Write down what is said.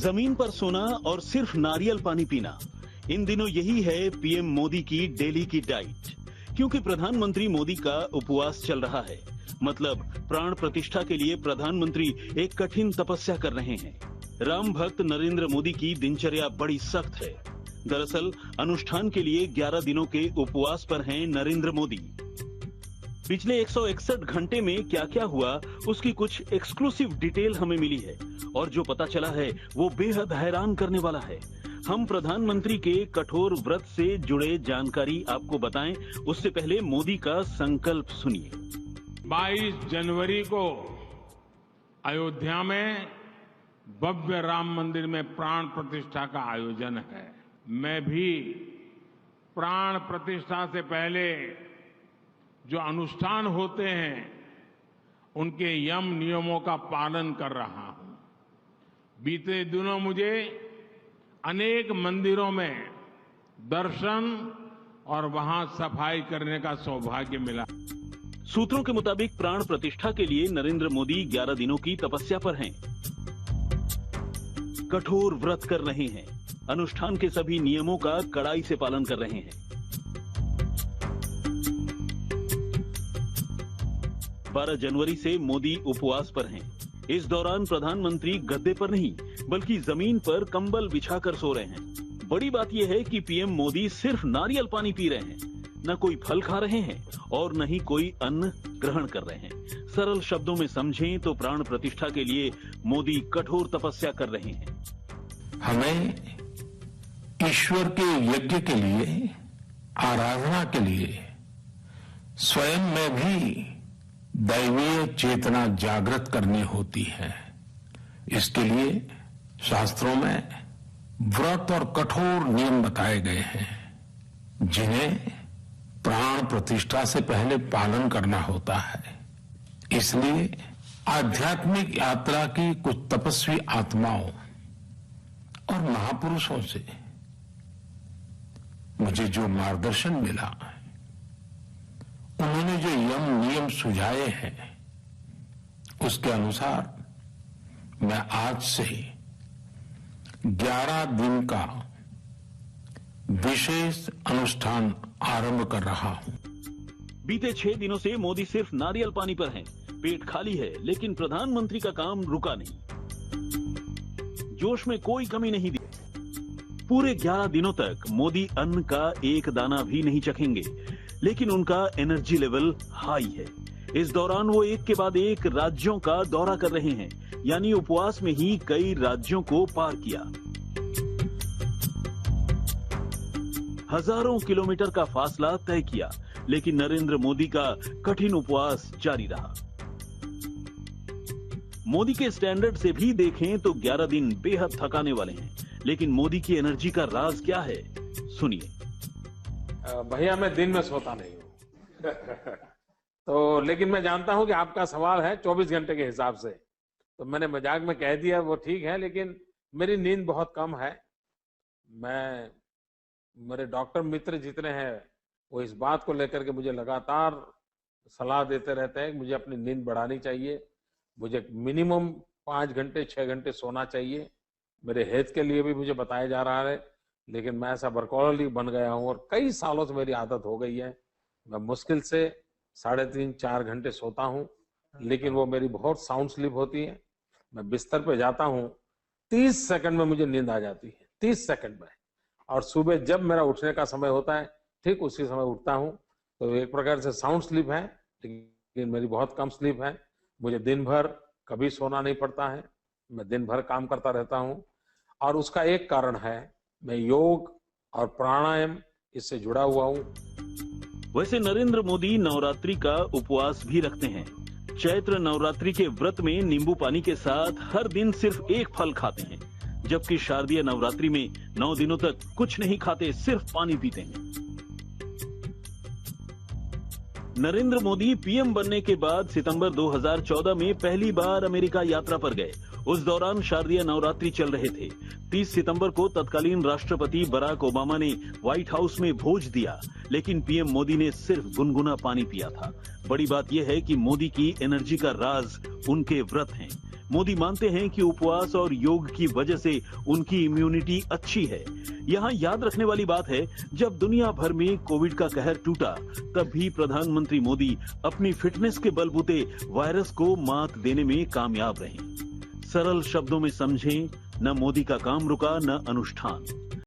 जमीन पर सोना और सिर्फ नारियल पानी पीना, इन दिनों यही है पीएम मोदी की डेली की डाइट। क्योंकि प्रधानमंत्री मोदी का उपवास चल रहा है, मतलब प्राण प्रतिष्ठा के लिए प्रधानमंत्री एक कठिन तपस्या कर रहे हैं। राम भक्त नरेंद्र मोदी की दिनचर्या बड़ी सख्त है। दरअसल अनुष्ठान के लिए 11 दिनों के उपवास पर हैं नरेंद्र मोदी। पिछले 161 घंटे में क्या क्या हुआ, उसकी कुछ एक्सक्लूसिव डिटेल हमें मिली है और जो पता चला है वो बेहद हैरान करने वाला है। हम प्रधानमंत्री के कठोर व्रत से जुड़े जानकारी आपको बताएं, उससे पहले मोदी का संकल्प सुनिए। 22 जनवरी को अयोध्या में भव्य राम मंदिर में प्राण प्रतिष्ठा का आयोजन है। मैं भी प्राण प्रतिष्ठा से पहले जो अनुष्ठान होते हैं उनके यम नियमों का पालन कर रहा हूं। बीते दिनों मुझे अनेक मंदिरों में दर्शन और वहां सफाई करने का सौभाग्य मिला। सूत्रों के मुताबिक प्राण प्रतिष्ठा के लिए नरेंद्र मोदी 11 दिनों की तपस्या पर हैं। कठोर व्रत कर रहे हैं, अनुष्ठान के सभी नियमों का कड़ाई से पालन कर रहे हैं। 12 जनवरी से मोदी उपवास पर हैं। इस दौरान प्रधानमंत्री गद्दे पर नहीं बल्कि जमीन पर कंबल बिछाकर सो रहे हैं। बड़ी बात यह है कि पीएम मोदी सिर्फ नारियल पानी पी रहे हैं, न कोई फल खा रहे हैं और न ही कोई अन्न ग्रहण कर रहे हैं। सरल शब्दों में समझें तो प्राण प्रतिष्ठा के लिए मोदी कठोर तपस्या कर रहे हैं। हमें ईश्वर के यज्ञ के लिए, आराधना के लिए स्वयं में भी दैवीय चेतना जागृत करनी होती है। इसके लिए शास्त्रों में व्रत और कठोर नियम बताए गए हैं, जिन्हें प्राण प्रतिष्ठा से पहले पालन करना होता है। इसलिए आध्यात्मिक यात्रा की कुछ तपस्वी आत्माओं और महापुरुषों से मुझे जो मार्गदर्शन मिला, उन्होंने जो यम नियम सुझाए हैं, उसके अनुसार मैं आज से 11 दिन का विशेष अनुष्ठान आरंभ कर रहा हूं। बीते 6 दिनों से मोदी सिर्फ नारियल पानी पर हैं। पेट खाली है, लेकिन प्रधानमंत्री का काम रुका नहीं। जोश में कोई कमी नहीं दी। पूरे 11 दिनों तक मोदी अन्न का एक दाना भी नहीं चखेंगे, लेकिन उनका एनर्जी लेवल हाई है। इस दौरान वो एक के बाद एक राज्यों का दौरा कर रहे हैं, यानी उपवास में ही कई राज्यों को पार किया। हजारों किलोमीटर का फासला तय किया, लेकिन नरेंद्र मोदी का कठिन उपवास जारी रहा। मोदी के स्टैंडर्ड से भी देखें तो 11 दिन बेहद थकाने वाले हैं, लेकिन मोदी की एनर्जी का राज क्या है, सुनिए। भैया मैं दिन में सोता नहीं हूं तो लेकिन मैं जानता हूं कि आपका सवाल है 24 घंटे के हिसाब से, तो मैंने मजाक में कह दिया वो ठीक है, लेकिन मेरी नींद बहुत कम है। मेरे डॉक्टर मित्र जितने हैं वो इस बात को लेकर के मुझे लगातार सलाह देते रहते हैं कि मुझे अपनी नींद बढ़ानी चाहिए, मुझे मिनिमम 5 घंटे 6 घंटे सोना चाहिए। मेरे हेल्थ के लिए भी मुझे बताया जा रहा है, लेकिन मैं ऐसा वर्कहोलिक बन गया हूं और कई सालों से मेरी आदत हो गई है। मैं मुश्किल से 3.5-4 घंटे सोता हूं, लेकिन वो मेरी बहुत साउंड स्लीप होती है। मैं बिस्तर पे जाता हूं, 30 सेकंड में मुझे नींद आ जाती है, 30 सेकंड में। और सुबह जब मेरा उठने का समय होता है, ठीक उसी समय उठता हूं। तो एक प्रकार से साउंड स्लीप है, लेकिन मेरी बहुत कम स्लीप है। मुझे दिन भर कभी सोना नहीं पड़ता है, मैं दिन भर काम करता रहता हूं। और उसका एक कारण है, मैं योग और प्राणायाम इससे जुड़ा हुआ हूं। वैसे नरेंद्र मोदी नवरात्रि का उपवास भी रखते हैं। चैत्र नवरात्रि के व्रत में नींबू पानी के साथ हर दिन सिर्फ एक फल खाते हैं, जबकि शारदीय नवरात्रि में 9 दिनों तक कुछ नहीं खाते, सिर्फ पानी पीते हैं। नरेंद्र मोदी पीएम बनने के बाद सितंबर 2014 में पहली बार अमेरिका यात्रा पर गए। उस दौरान शारदीय नवरात्रि चल रहे थे। 30 सितंबर को तत्कालीन राष्ट्रपति बराक ओबामा ने व्हाइट हाउस में भोज दिया, लेकिन पीएम मोदी ने सिर्फ गुनगुना पानी पिया था। बड़ी बात यह है कि मोदी की एनर्जी का राज उनके व्रत हैं। मोदी मानते हैं कि उपवास और योग की वजह से उनकी इम्यूनिटी अच्छी है। यहाँ याद रखने वाली बात है, जब दुनिया भर में कोविड का कहर टूटा, तब भी प्रधानमंत्री मोदी अपनी फिटनेस के बलबूते वायरस को मात देने में कामयाब रहे। सरल शब्दों में समझें, न मोदी का काम रुका, न अनुष्ठान।